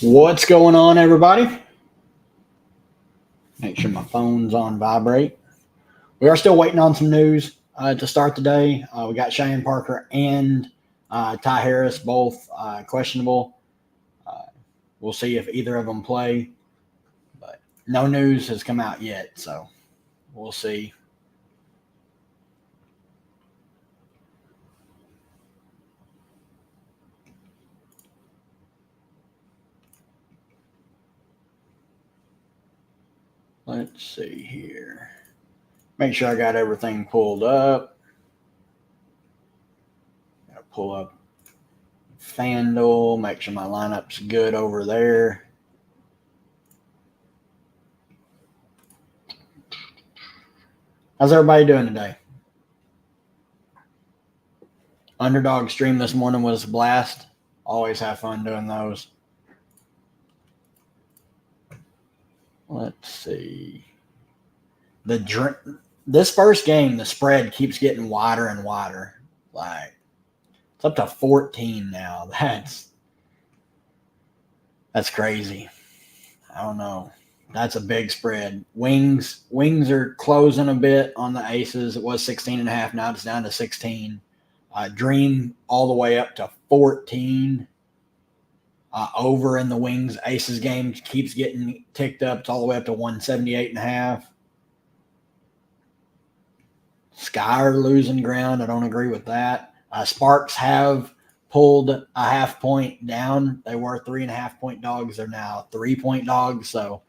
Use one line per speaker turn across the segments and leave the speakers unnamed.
What's going on, everybody? Make sure my phone's on vibrate. We are still waiting on some news to start the day. We got Cheyenne Parker and Ty Harris both questionable. We'll see if either of them play, but no news has come out yet, so we'll see. Let's see here. Make sure I got everything pulled up. Gotta pull up FanDuel, make sure my lineup's good over there. How's everybody doing today? Underdog stream this morning was a blast. Always have fun doing those. Let's see. This first game, the spread keeps getting wider and wider. Like it's up to 14 now. That's crazy. I don't know. That's a big spread. Wings are closing a bit on the aces. It was 16.5. Now it's down to 16. Dream all the way up to 14. Over in the Wings aces game keeps getting ticked up. It's all the way up to 178.5. Sky are losing ground. I don't agree with that. Sparks have pulled a half point down. They were 3.5 point dogs. They're now 3-point dogs. So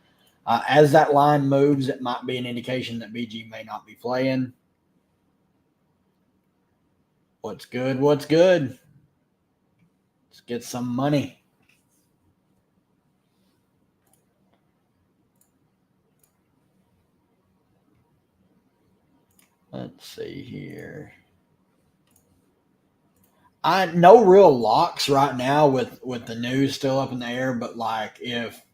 as that line moves, it might be an indication that BG may not be playing. What's good? What's good? Let's get some money. Let's see here. No real locks right now with the news still up in the air, but like if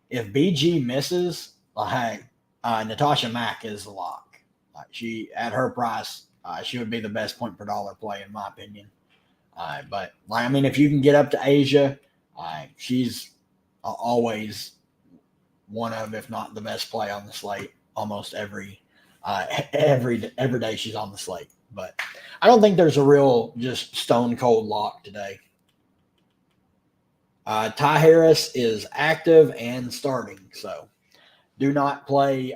BG misses, like Natasha Mack is the lock. Like she at her price, she would be the best point per dollar play in my opinion. But like I mean, if you can get up to Asia, she's always one of, if not the best play on the slate. Almost every day she's on the slate. But I don't think there's a real just stone cold lock today. Ty Harris is active and starting, so do not play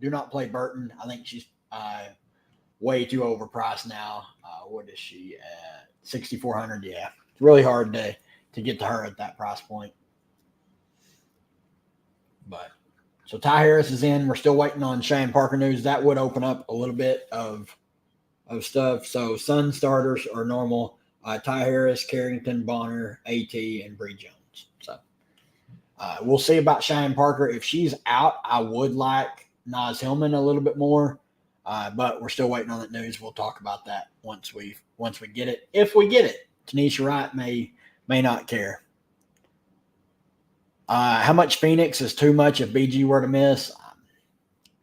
Burton. I think she's way too overpriced now. What is she at? 6,400. Yeah, it's really hard to get to her at that price point. But so Ty Harris is in. We're still waiting on Cheyenne Parker news. That would open up a little bit of stuff. So Sun starters are normal. Ty Harris, Carrington, Bonner, AT, and Bree Jones. So we'll see about Cheyenne Parker. If she's out, I would like Naz Hillman a little bit more. But we're still waiting on that news. We'll talk about that once we get it. If we get it, Tanisha Wright may not care. How much Phoenix is too much if BG were to miss?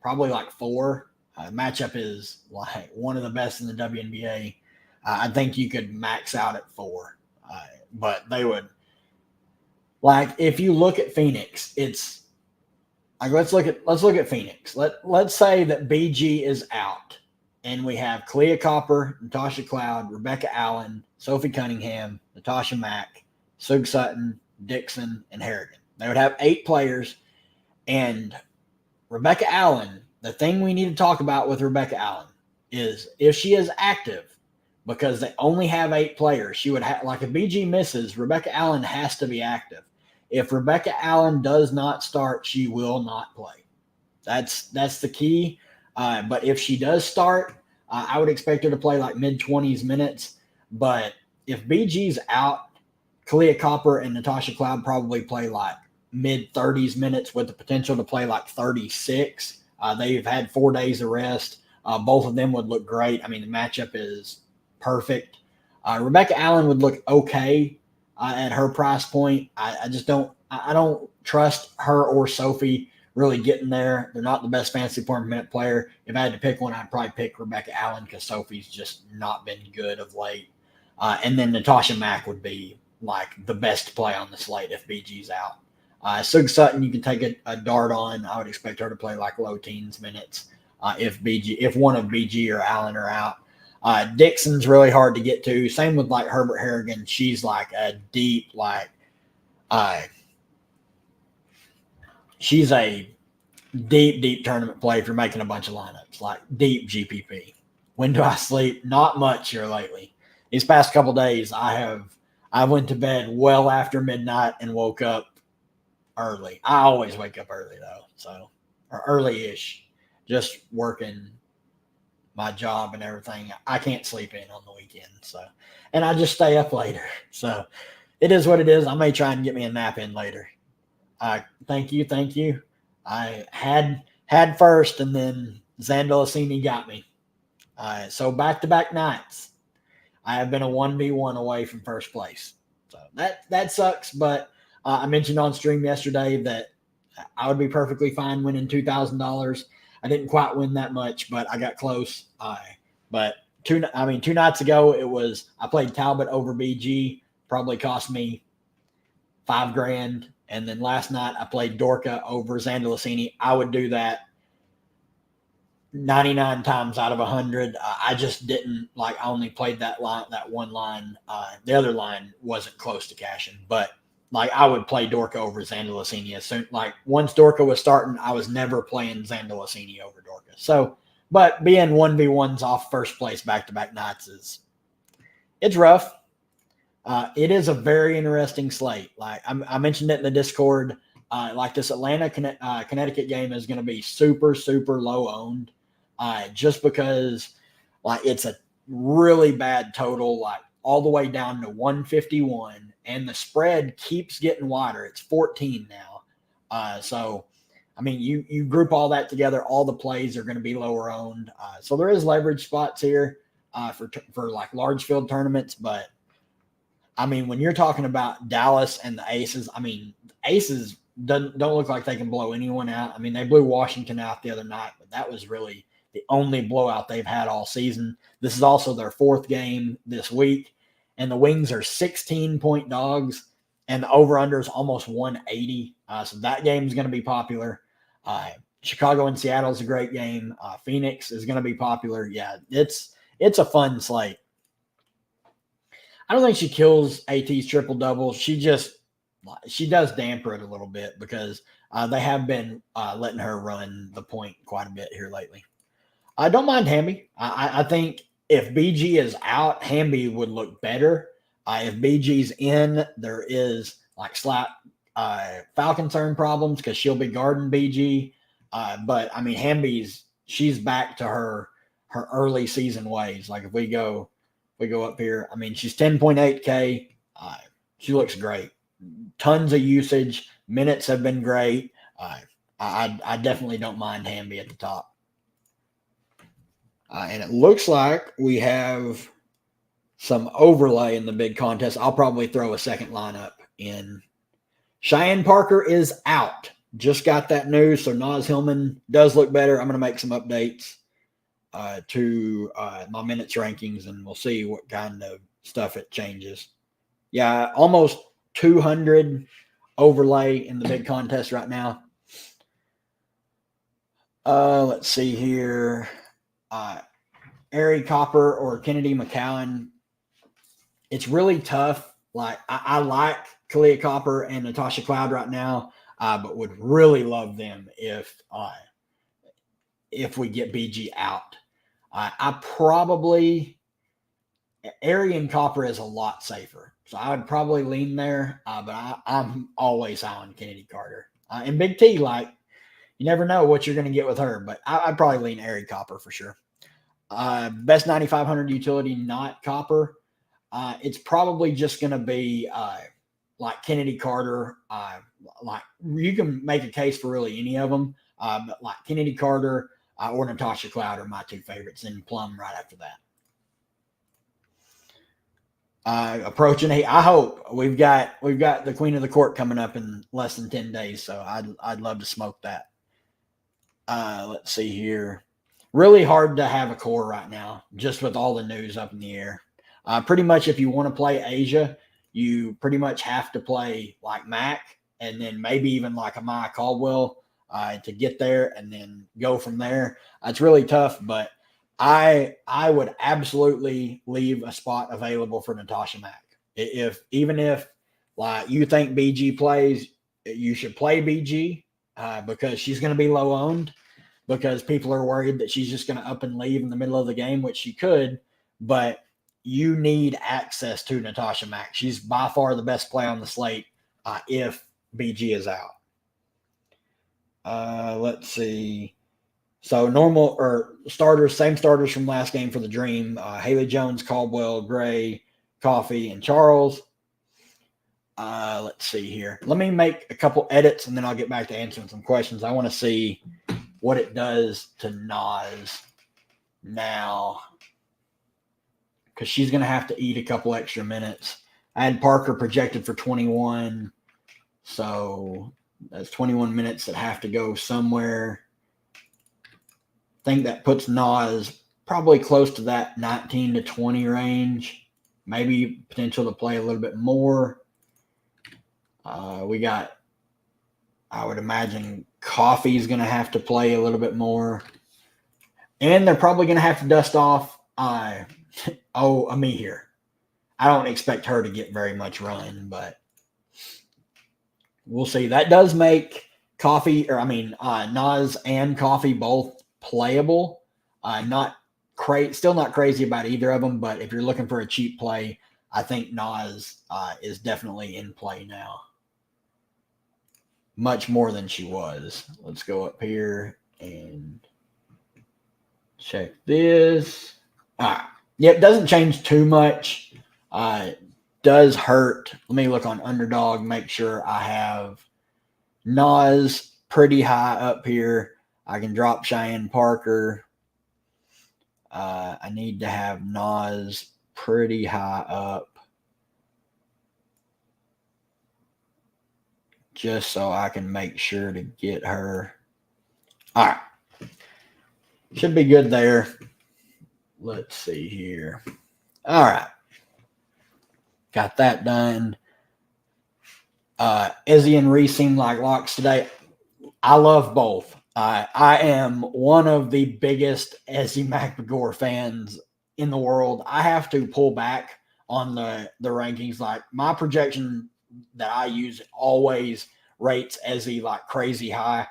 Probably like 4. Matchup is like one of the best in the WNBA. I think you could max out at 4. But they would like if you look at Phoenix, it's like let's look at Phoenix. Let's say that BG is out and we have Clea Copper, Natasha Cloud, Rebecca Allen, Sophie Cunningham, Natasha Mack, Sug Sutton, Dixon, and Harrigan. They would have 8 players. And Rebecca Allen, the thing we need to talk about with Rebecca Allen is if she is active, because they only have 8 players, she would have, like if BG misses, Rebecca Allen has to be active. If Rebecca Allen does not start, she will not play. That's the key. But if she does start, I would expect her to play like mid-20s minutes. But if BG's out, Clea Copper and Natasha Cloud probably play like mid-30s minutes with the potential to play like 36. They've had 4 days of rest. Both of them would look great. I mean, the matchup is perfect. Rebecca Allen would look okay at her price point. I just don't trust her or Sophie really getting there. They're not the best fantasy point per minute player. If I had to pick one, I'd probably pick Rebecca Allen because Sophie's just not been good of late. And then Natasha Mack would be like the best play on the slate if BG's out. Sug Sutton, you can take a dart on. I would expect her to play like low teens minutes if one of BG or Allen are out. Dixon's really hard to get to. Same with like Herbert Harrigan. She's like a deep, she's a deep tournament play if you're making a bunch of lineups, like deep GPP. When do I sleep? Not much here lately. These past couple days, I went to bed well after midnight and woke up early. I always wake up early though, or early-ish, just working my job and everything. I can't sleep in on the weekend, and I just stay up later. So it is what it is. I may try and get me a nap in later. Thank you. I had first, and then Zandalasini got me. So back-to-back nights, I have been a 1v1 away from first place. So that sucks, but I mentioned on stream yesterday that I would be perfectly fine winning $2,000. I didn't quite win that much, but I got close. But two nights ago, I played Talbot over BG, probably cost me $5,000. And then last night I played Dorka over Zandalasini. I would do that 99 times out of 100. I just didn't I only played that one line. The other line wasn't close to cashing, but I would play Dorka over Zandalasini as soon. Once Dorka was starting, I was never playing Zandalasini over Dorka. So, but being 1v1s off first place back-to-back nights it's rough. It is a very interesting slate. I mentioned it in the Discord. This Atlanta Connecticut game is going to be super low owned, just because it's a really bad total, all the way down to 151, and the spread keeps getting wider. It's 14 now. So I mean, you group all that together, all the plays are going to be lower owned. So there is leverage spots here for large field tournaments, but I mean, when you're talking about Dallas and the Aces, I mean, Aces don't look like they can blow anyone out. I mean, they blew Washington out the other night, but that was really the only blowout they've had all season. This is also their fourth game this week, and the Wings are 16-point dogs, and the over-under is almost 180. So that game is going to be popular. Chicago and Seattle is a great game. Phoenix is going to be popular. Yeah, it's a fun slate. I don't think she kills AT's triple-double. She does damper it a little bit because they have been letting her run the point quite a bit here lately. I don't mind Hamby. I think if BG is out, Hamby would look better. If BG's in, there is slight foul concern problems because she'll be guarding BG. But I mean, she's back to her early season ways. If we go up here, I mean, she's 10.8K. She looks great. Tons of usage. Minutes have been great. I definitely don't mind Hamby at the top. And it looks like we have some overlay in the big contest. I'll probably throw a second lineup in. Cheyenne Parker is out. Just got that news. So Naz Hillman does look better. I'm going to make some updates to my minutes rankings, and we'll see what kind of stuff it changes. Yeah, almost 200 overlay in the big contest right now. Let's see here. Ari Copper or Kennedy McCowan. It's really tough. I like Kalia Copper and Natasha Cloud right now, but would really love them if we get BG out. I probably Ari and Copper is a lot safer, so I would probably lean there. But I'm always high on Kennedy Carter and Big T. You never know what you're going to get with her, but I'd probably lean Ari Copper for sure. Best 9,500 utility, not Copper. It's probably just going to be Kennedy Carter. You can make a case for really any of them, but Kennedy Carter or Natasha Cloud are my two favorites, and Plum right after that. Approaching, I hope we've got the Queen of the Court coming up in less than 10 days, so I'd love to smoke that. Let's see here. Really hard to have a core right now, just with all the news up in the air. Pretty much if you want to play Asia, you pretty much have to play like Mac and then maybe even like a Maya Caldwell to get there and then go from there. It's really tough, but I would absolutely leave a spot available for Natasha Mack. Even if like you think BG plays, you should play BG because she's going to be low owned because people are worried that she's just going to up and leave in the middle of the game, which she could, but you need access to Natasha Mack. She's by far the best play on the slate if BG is out. Let's see. So normal or starters, same starters from last game for the Dream. Haley Jones, Caldwell, Gray, Coffee, and Charles. Let's see here. Let me make a couple edits and then I'll get back to answering some questions. I want to see what it does to Nas now because she's going to have to eat a couple extra minutes. I had Parker projected for 21, so that's 21 minutes that have to go somewhere. I think that puts Nas probably close to that 19 to 20 range, maybe potential to play a little bit more. We got, I would imagine, Coffee's going to have to play a little bit more. And they're probably going to have to dust off Ami here. I don't expect her to get very much run, but we'll see. That does make Nas and Coffee both playable. Still not crazy about either of them, but if you're looking for a cheap play, I think Nas is definitely in play now. Much more than she was. Let's go up here and check this. Yep, doesn't change too much. Does hurt. Let me look on Underdog, make sure I have Nas pretty high up here. I can drop Cheyenne Parker. I need to have Nas pretty high up just so I can make sure to get her. All right. Should be good there. Let's see here. All right. Got that done. Izzy and Reese seem like locks today. I love both. I am one of the biggest Izzy McMagor fans in the world. I have to pull back on the rankings. Like my projection that I use always rates Izzy like crazy high,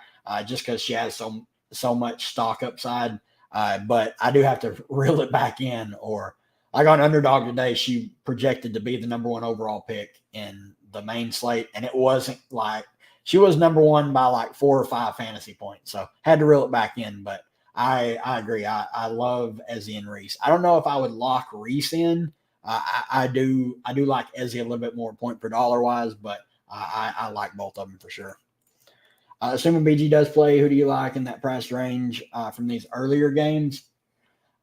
just because she has so much stock upside. But I do have to reel it back in. Or like on Underdog today, she projected to be the number one overall pick in the main slate, and it wasn't like she was number one by like 4 or 5 fantasy points. So had to reel it back in. But I agree. I love Izzy and Reese. I don't know if I would lock Reese in. I do like Izzy a little bit more point per dollar wise, but I like both of them for sure. Assuming BG does play, who do you like in that price range from these earlier games?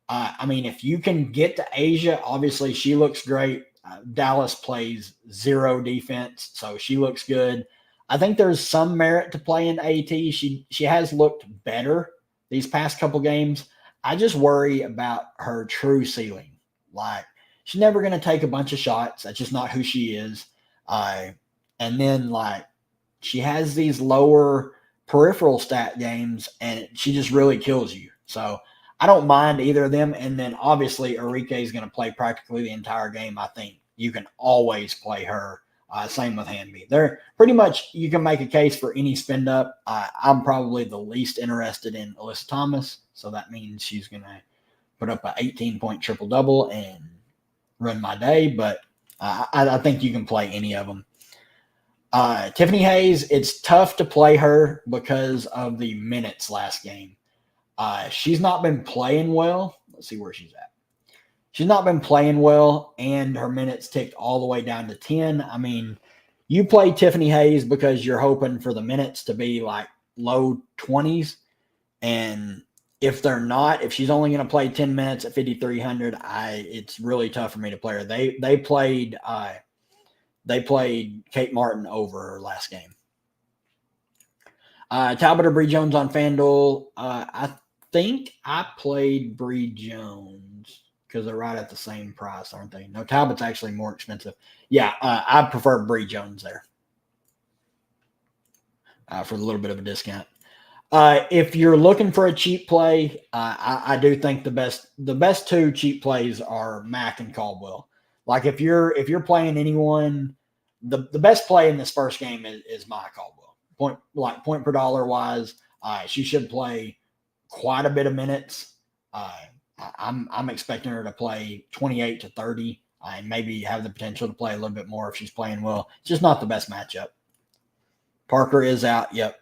If you can get to Asia, obviously she looks great. Dallas plays 0 defense, so she looks good. I think there's some merit to playing AT. She has looked better these past couple games. I just worry about her true ceiling. Like, she's never going to take a bunch of shots. That's just not who she is. And then, like, she has these lower peripheral stat games, and she just really kills you. So I don't mind either of them. And then, obviously, Enrique is going to play practically the entire game. I think you can always play her. Same with Wnba. They're pretty much, you can make a case for any spend up. I'm probably the least interested in Alyssa Thomas. So that means she's going to put up an 18-point triple-double and run my day. But I think you can play any of them. Tiffany Hayes, it's tough to play her because of the minutes last game. She's not been playing well. Let's see where she's at. She's not been playing well, and her minutes ticked all the way down to 10. I mean, you play Tiffany Hayes because you're hoping for the minutes to be like low 20s. And if they're not, if she's only going to play 10 minutes at 5,300, it's really tough for me to play her. They played Kate Martin over her last game. Talbot or Bree Jones on FanDuel. I think I played Bree Jones. because they're right at the same price, aren't they? No, Talbot's actually more expensive. Yeah, I prefer Bree Jones there for a little bit of a discount. If you're looking for a cheap play, I do think the best two cheap plays are Mack and Caldwell. Like if you're playing anyone, the best play in this first game is Maya Caldwell. Point per dollar wise, she should play quite a bit of minutes. I'm expecting her to play 28 to 30 and maybe have the potential to play a little bit more if she's playing well. It's just not the best matchup. Parker is out. Yep.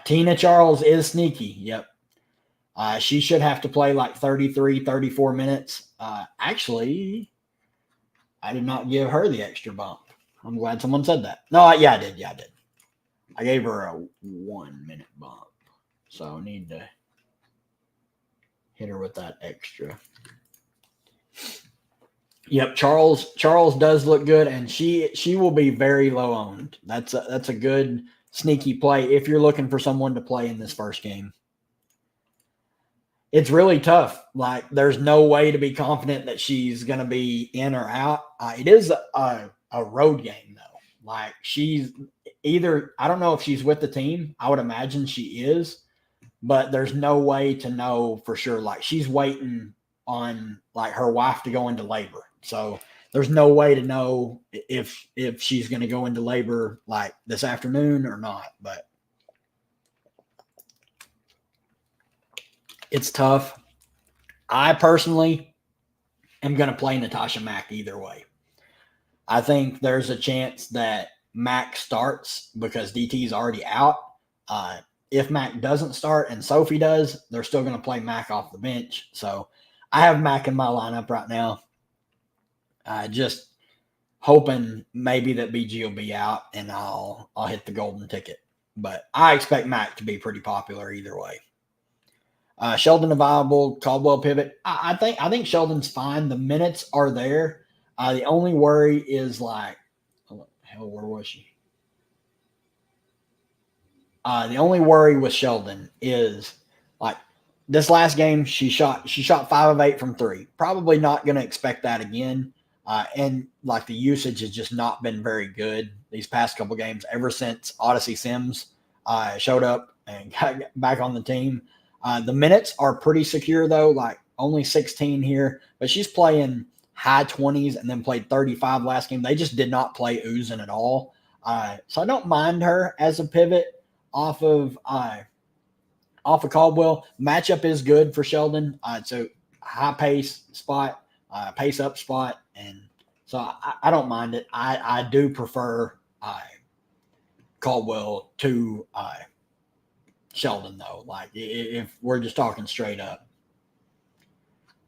Tina Charles is sneaky. Yep. She should have to play like 33, 34 minutes. Actually, I did not give her the extra bump. I'm glad someone said that. No, I did. Yeah, I did. I gave her a 1 minute bump. So I need to hit her with that extra. Yep, Charles does look good, and she will be very low owned. That's a good sneaky play if you're looking for someone to play in this first game. It's really tough. Like, there's no way to be confident that she's going to be in or out. It is a road game, though. Like, she's either, I don't know if she's with the team. I would imagine she is, but there's no way to know for sure. Like, she's waiting on, like, her wife to go into labor. So there's no way to know if she's going to go into labor, like, this afternoon or not. But it's tough. I personally am going to play Natasha Mack either way. I think there's a chance that Mack starts because DT is already out. If Mack doesn't start and Sophie does, they're still going to play Mack off the bench. So I have Mack in my lineup right now. Just hoping maybe that BG will be out and I'll hit the golden ticket. But I expect Mack to be pretty popular either way. Sheldon available, Caldwell pivot. I think Sheldon's fine. The minutes are there. The only worry is like, hell, where was she? The only worry with Sheldon is like this last game she shot 5 of 8 from 3. Probably not going to expect that again. And like the usage has just not been very good these past couple games ever since Odyssey Sims showed up and got back on the team. The minutes are pretty secure though, like only 16 here, but she's playing high 20s and then played 35 last game. They just did not play Uzin at all. So I don't mind her as a pivot off of Caldwell. Matchup is good for Sheldon. So high pace spot, pace up spot. And so I don't mind it. I do prefer Caldwell to Sheldon, though. Like, if we're just talking straight up.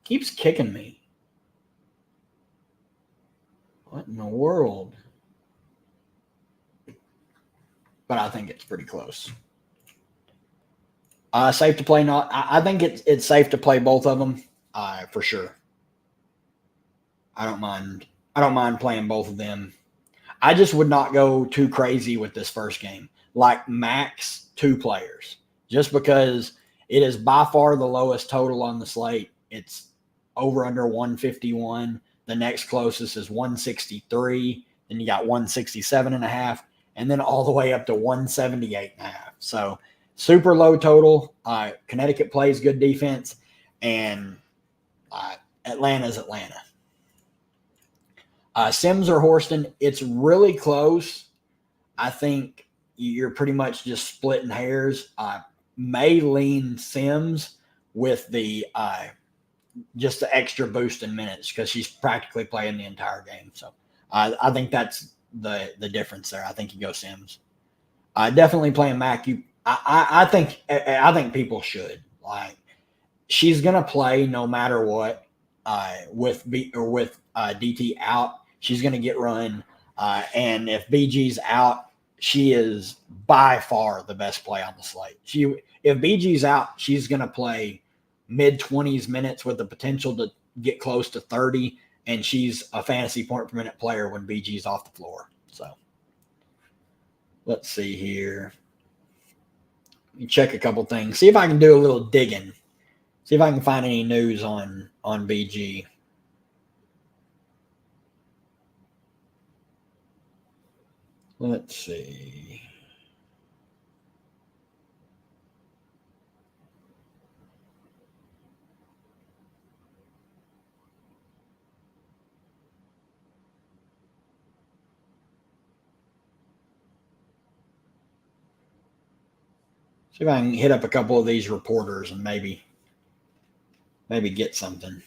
Keeps kicking me. What in the world? But I think it's pretty close. Safe to play. Not. I think it's safe to play both of them for sure. I don't mind playing both of them. I just would not go too crazy with this first game. Like max 2 players, just because it is by far the lowest total on the slate. It's over under 151. The next closest is 163. Then you got 167.5, and then all the way up to 178.5. So super low total. Connecticut plays good defense, and Atlanta's Atlanta. Sims or Horston, it's really close. I think you're pretty much just splitting hairs. May lean Sims with the just the extra boost in minutes because she's practically playing the entire game. So I think that's the difference there. I think you go Sims. Definitely playing Mac. I think people should. Like, she's gonna play no matter what. With DT out, she's gonna get run. And if BG's out, she is by far the best play on the slate. If BG's out, she's gonna play mid-20s minutes with the potential to get close to 30, and she's a fantasy point per minute player when BG's off the floor. So let's see here. Let me check a couple things. See if I can do a little digging See if I can find any news on BG. Let's see. See if I can hit up a couple of these reporters and maybe get something.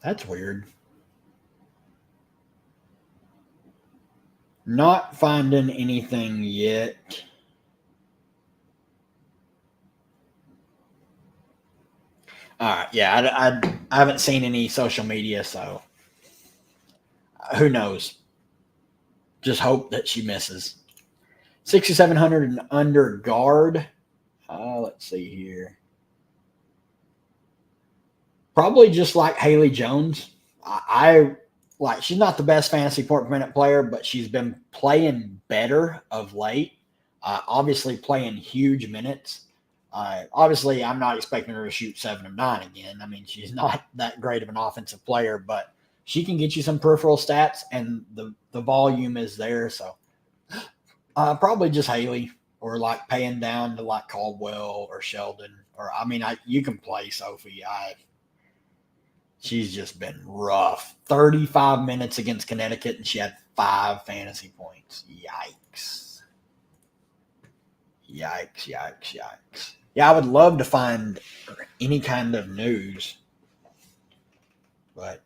That's weird. Not finding anything yet. All right, yeah, I haven't seen any social media, so who knows? Just hope that she misses. 6,700 and under guard. Let's see here. Probably just like Haley Jones. I like she's not the best fantasy point per minute player, but she's been playing better of late. Obviously, playing huge minutes. Obviously, I'm not expecting her to shoot 7 of 9 again. I mean, she's not that great of an offensive player, but she can get you some peripheral stats, and the volume is there. So probably just Haley, or like paying down to like Caldwell or Sheldon, or I mean, you can play Sophie. She's just been rough. 35 minutes against Connecticut, and she had 5 fantasy points. Yikes. Yikes, yikes, yikes. Yeah, I would love to find any kind of news, but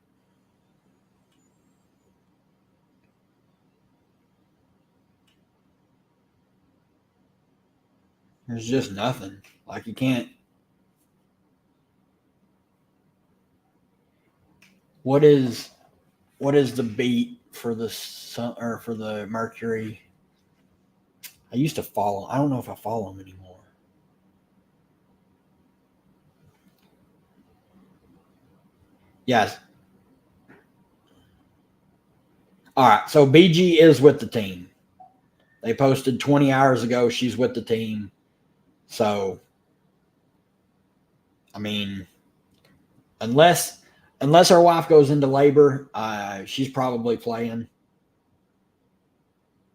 there's just nothing. Like you can't. What is the beat for the sun or for the Mercury? I used to follow. I don't know if I follow them anymore. Yes. All right. So BG is with the team. They posted 20 hours ago. She's with the team. So, I mean, unless her wife goes into labor, she's probably playing.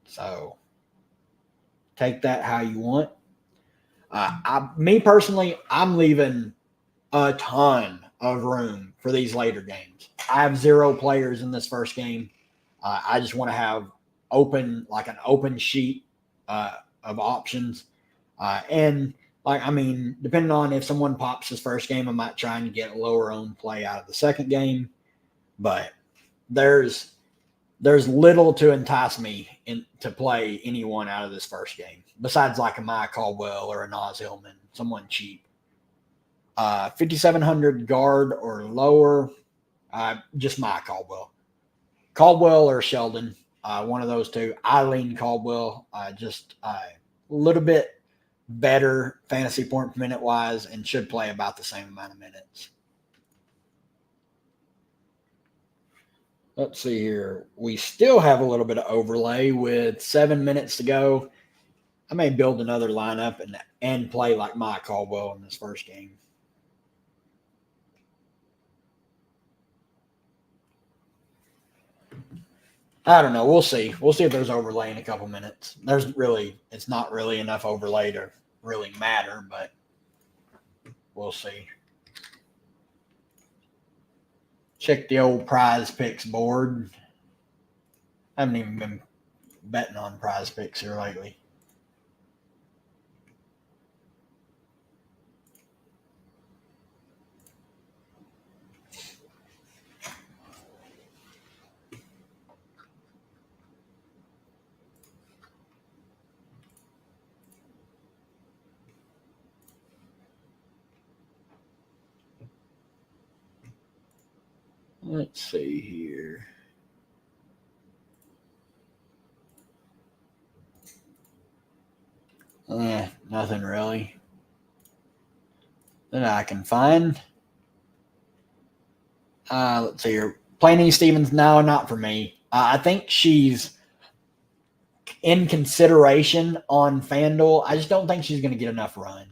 So, take that how you want. Me personally, I'm leaving a ton of room for these later games. I have 0 players in this first game. I just want to have an open sheet of options. And like, I mean, depending on if someone pops this first game, I might try and get a lower owned play out of the second game. But there's little to entice me to play anyone out of this first game besides like a Maya Caldwell or a Naz Hillman, someone cheap. 5,700 guard or lower, just Maya Caldwell or Sheldon, one of those two. I lean Caldwell, just a little bit better fantasy point per minute wise, and should play about the same amount of minutes. Let's see here. We still have a little bit of overlay with 7 minutes to go. I may build another lineup and play like Mike Caldwell in this first game. I don't know. We'll see. We'll see if there's overlay in a couple minutes. It's not really enough overlay to really matter, but we'll see. Check the old Prize Picks board. I haven't even been betting on Prize Picks here lately. Let's see here. Nothing really that I can find. Let's see here. Planey Stevens, no, not for me. I think she's in consideration on FanDuel. I just don't think she's going to get enough run.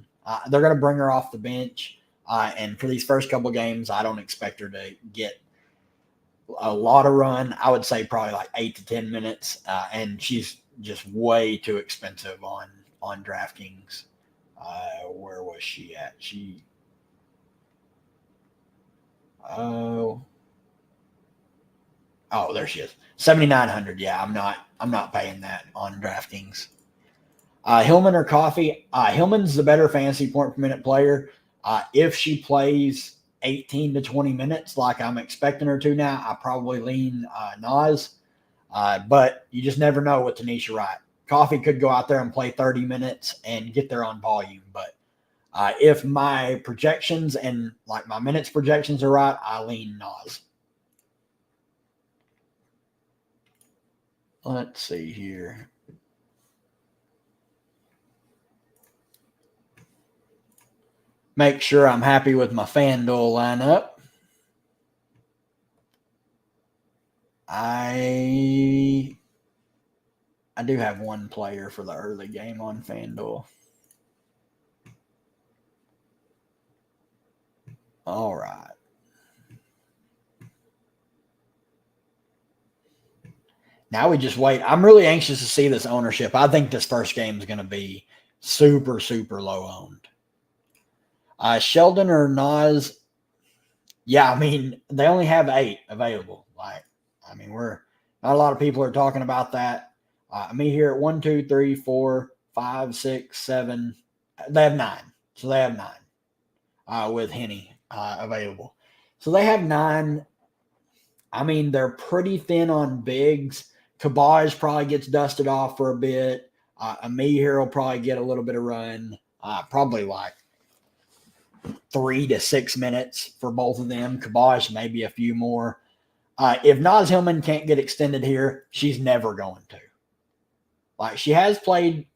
They're going to bring her off the bench. And for these first couple games, I don't expect her to get a lot of run. I would say probably like 8 to 10 minutes. And she's just way too expensive on DraftKings. Where was she at? Oh, there she is. 7,900. Yeah, I'm not paying that on DraftKings. Hillman or Coffee? Hillman's the better fantasy point per minute player. If she plays 18 to 20 minutes like I'm expecting her to now, I probably lean Nas. But you just never know with Tanisha Wright. Coffee could go out there and play 30 minutes and get there on volume. But if my projections and like my minutes projections are right, I lean Nas. Let's see here. Make sure I'm happy with my FanDuel lineup. I do have one player for the early game on FanDuel. All right. Now we just wait. I'm really anxious to see this ownership. I think this first game is going to be super, super low owned. Sheldon or Nas? Yeah, I mean, they only have 8 available. We're not a lot of people are talking about that. Me here at 1, 2, 3, 4, 5, 6, 7. They have 9. So they have 9 with Henny available. So they have 9. I mean, they're pretty thin on bigs. Kabaj probably gets dusted off for a bit. Me here will probably get a little bit of run. Probably like 3 to 6 minutes for both of them. Kabaj maybe a few more. If Naz Hillman can't get extended here, she's never going to. Like, she has played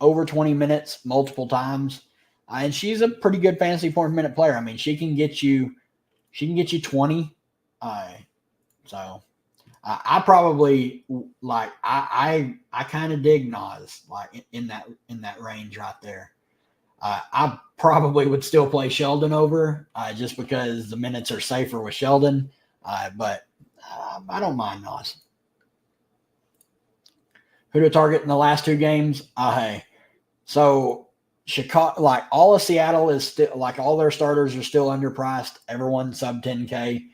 over 20 minutes multiple times, and she's a pretty good fantasy point per minute player. I mean, she can get you 20. So I probably like I kind of dig Nas like in that range right there. I probably would still play Sheldon over just because the minutes are safer with Sheldon. But I don't mind Nas. Who to target in the last 2 games? So Chicago, like all of Seattle is still like all their starters are still underpriced. Everyone's sub 10K.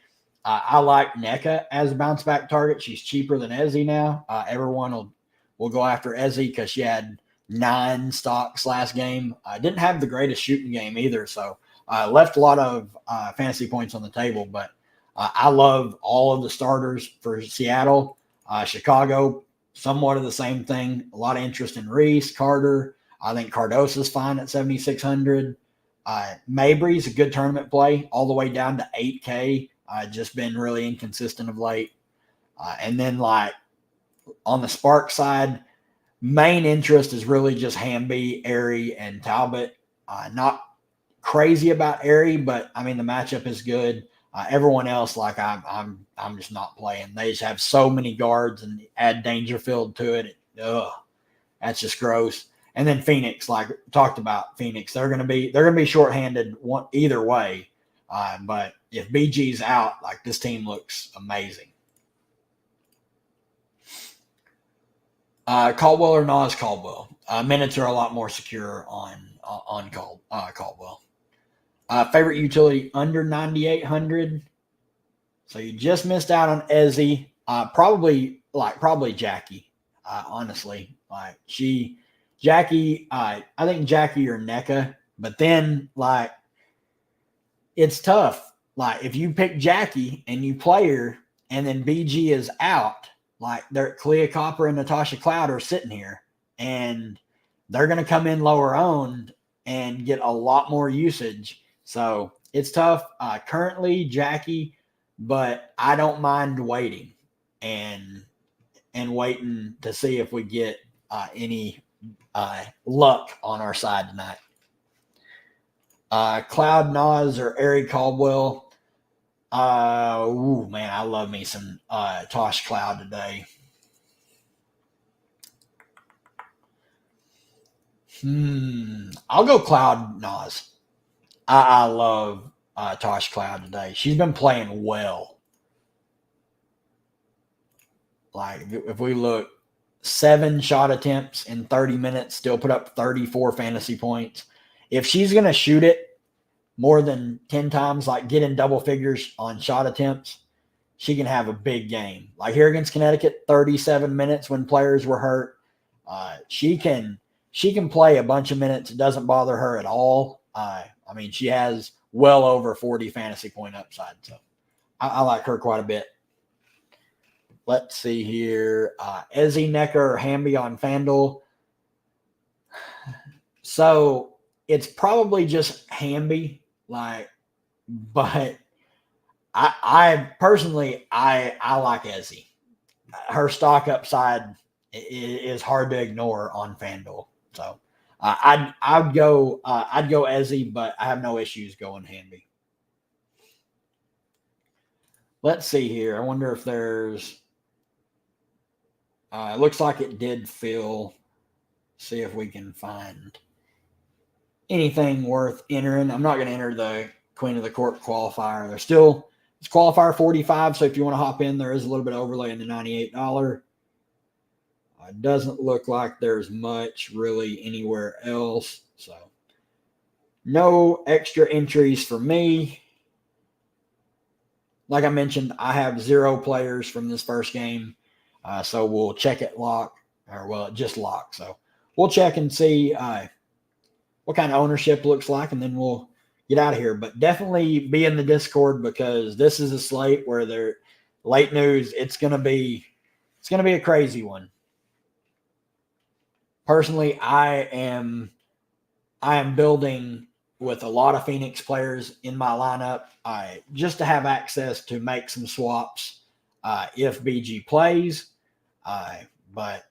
I like NECA as a bounce back target. She's cheaper than Ezzy now. Everyone will go after Ezzy because she had 9 stocks last game. Didn't have the greatest shooting game either, so left a lot of fantasy points on the table. But I love all of the starters for Seattle. Chicago, somewhat of the same thing. A lot of interest in Reese, Carter. I think Cardosa's fine at 7,600. Mabry's a good tournament play, all the way down to 8K. Just been really inconsistent of late. And then, like, on the Spark side, main interest is really just Hamby, Airy, and Talbot. Not crazy about Airy, but, I mean, the matchup is good. Everyone else, like, I'm just not playing. They just have so many guards and add Dangerfield to it. That's just gross. And then Phoenix, like talked about Phoenix, they're gonna be shorthanded either way. But if BG's out, like this team looks amazing. Caldwell or Nas Caldwell. Minutes are a lot more secure on Caldwell. Favorite utility under 9,800. So you just missed out on Ezzy. Probably Jackie. Honestly, like Jackie. I think Jackie or NECA. But then like it's tough. Like if you pick Jackie and you play her, and then BG is out, like they're Clea Copper and Natasha Cloud are sitting here, and they're going to come in lower owned and get a lot more usage. So it's tough. Currently Jackie, but I don't mind waiting and waiting to see if we get any luck on our side tonight. Cloud Nas or Ari Caldwell. Man, I love me some Tosh Cloud today. I'll go Cloud Nas. I love Tosh Cloud today. She's been playing well. Like, if we look, 7 shot attempts in 30 minutes, still put up 34 fantasy points. If she's going to shoot it more than 10 times, like get in double figures on shot attempts, she can have a big game. Like here against Connecticut, 37 minutes when players were hurt. She can play a bunch of minutes. It doesn't bother her at all. I mean, she has well over 40 fantasy point upside. So I like her quite a bit. Let's see here. Ezzy, Necker, or Hamby on FanDuel. So it's probably just Hamby. But I personally, I like Ezzy. Her stock upside is hard to ignore on FanDuel. So I'd go Ezzy, but I have no issues going Hamby. Let's see here. I wonder if there's. It looks like it did fill. See if we can find anything worth entering. I'm not going to enter the Queen of the Court qualifier. It's qualifier 45, so if you want to hop in, there is a little bit of overlay in the $98. It doesn't look like there's much really anywhere else. So no extra entries for me. Like I mentioned, I have 0 players from this first game. So we'll check it just lock. So we'll check and see what kind of ownership looks like, and then we'll get out of here. But definitely be in the Discord because this is a slate where they're late news. It's gonna be a crazy one. Personally, I am building with a lot of Phoenix players in my lineup, just to have access to make some swaps if BG plays. But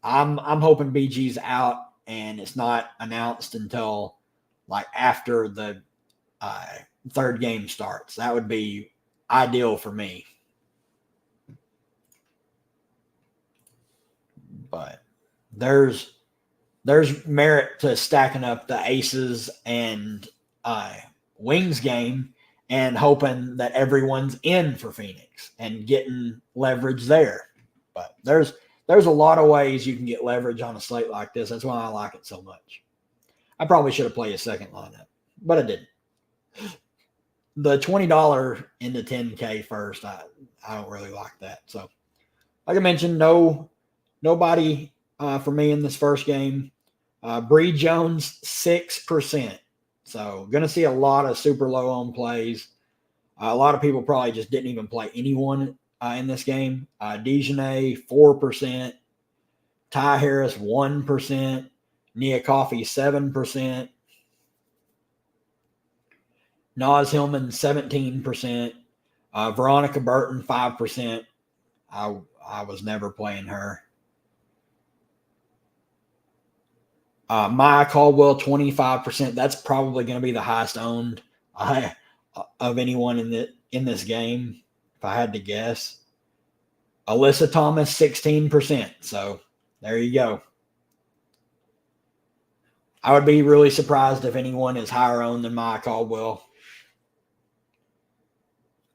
I'm hoping BG's out and it's not announced until like after the third game starts. That would be ideal for me. But there's merit to stacking up the aces and wings game and hoping that everyone's in for Phoenix and getting leverage there. But there's a lot of ways you can get leverage on a slate like this. That's why I like it so much. I probably should have played a second lineup, but I didn't. The $20 into 10K first, I don't really like that. So, like I mentioned, nobody for me in this first game. Bree Jones, 6%. So, going to see a lot of super low owned plays. A lot of people probably just didn't even play anyone in this game. Dejanay, 4%. Ty Harris, 1%. Nia Coffey, 7%. Naz Hillman, 17%. Veronica Burton, 5%. I was never playing her. Maya Caldwell, 25%. That's probably going to be the highest owned of anyone in this game, if I had to guess. Alyssa Thomas, 16%. So there you go. I would be really surprised if anyone is higher owned than Maya Caldwell.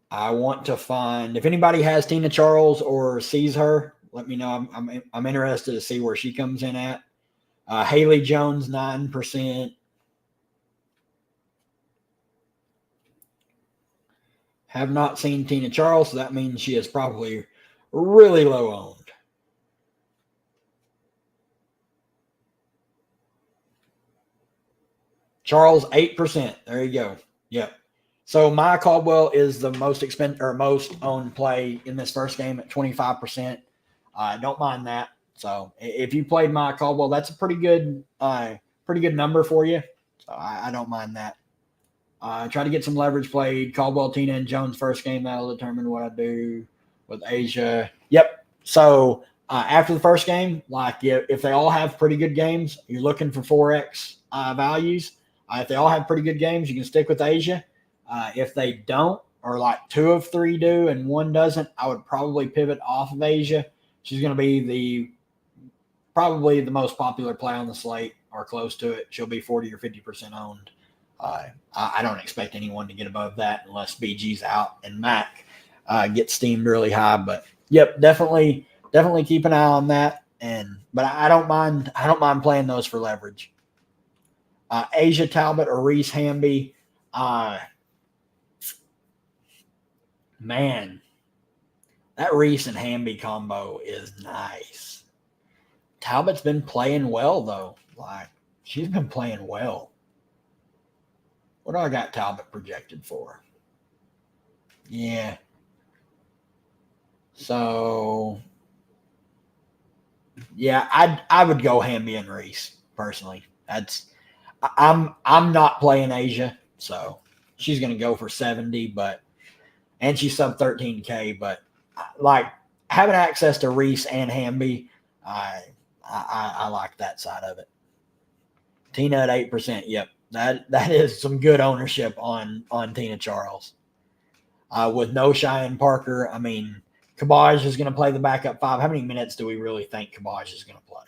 I want to find, if anybody has Tina Charles or sees her, let me know. I'm interested to see where she comes in at. Haley Jones, 9%. Have not seen Tina Charles, so that means she is probably really low owned. Charles, 8%. There you go. Yep. So Maya Caldwell is the most expensive or most owned play in this first game at 25%. Don't mind that. So if you played Maya Caldwell, that's a pretty good number for you. So I don't mind that. Try to get some leverage played. Caldwell, Tina, and Jones first game. That'll determine what I do with Asia. Yep. So After the first game, like if they all have pretty good games, you're looking for 4x values. If they all have pretty good games, you can stick with Asia. If they don't, or like 2 of 3 do and 1 doesn't, I would probably pivot off of Asia. She's going to be probably the most popular play on the slate or close to it. She'll be 40 or 50% owned. I don't expect anyone to get above that unless BG's out and Mac gets steamed really high. But yep, definitely keep an eye on that. But I don't mind playing those for leverage. Asia Talbot or Reese Hamby. Man, that Reese and Hamby combo is nice. Talbot's been playing well, though. Like, she's been playing well. What do I got Talbot projected for? Yeah. So, yeah, I would go Hamby and Reese, personally. I'm not playing Asia, so she's going to go for 70, and she's sub 13K, but like having access to Reese and Hamby, I like that side of it. Tina at 8%. Yep. That is some good ownership on Tina Charles. With no Cheyenne Parker, I mean, Kabaj is going to play the backup 5. How many minutes do we really think Kabaj is going to play?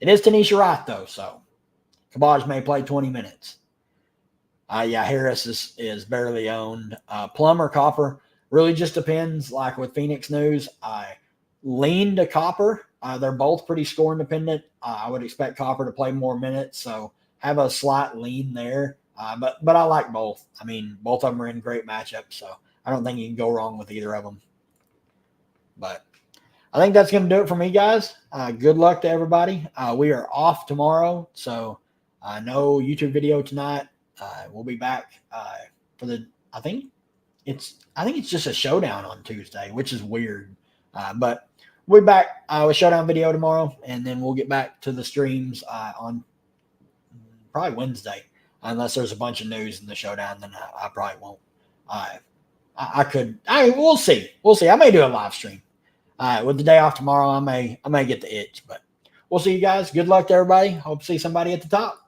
It is Tanisha Wright, though, so Kabaj may play 20 minutes. Yeah, Harris is barely owned. Plum or Copper really just depends. Like with Phoenix News, I lean to Copper. They're both pretty score independent. I would expect Copper to play more minutes, so have a slight lean there. But I like both. I mean, both of them are in great matchups, so I don't think you can go wrong with either of them. But I think that's going to do it for me, guys. Good luck to everybody. We are off tomorrow, so no YouTube video tonight. We'll be back for I think it's just a showdown on Tuesday, which is weird. But we'll be back with showdown video tomorrow, and then we'll get back to the streams on probably Wednesday, unless there's a bunch of news in the showdown. Then I probably won't. We'll see. I may do a live stream. With the day off tomorrow, I may get the itch, but we'll see you guys. Good luck to everybody. Hope to see somebody at the top.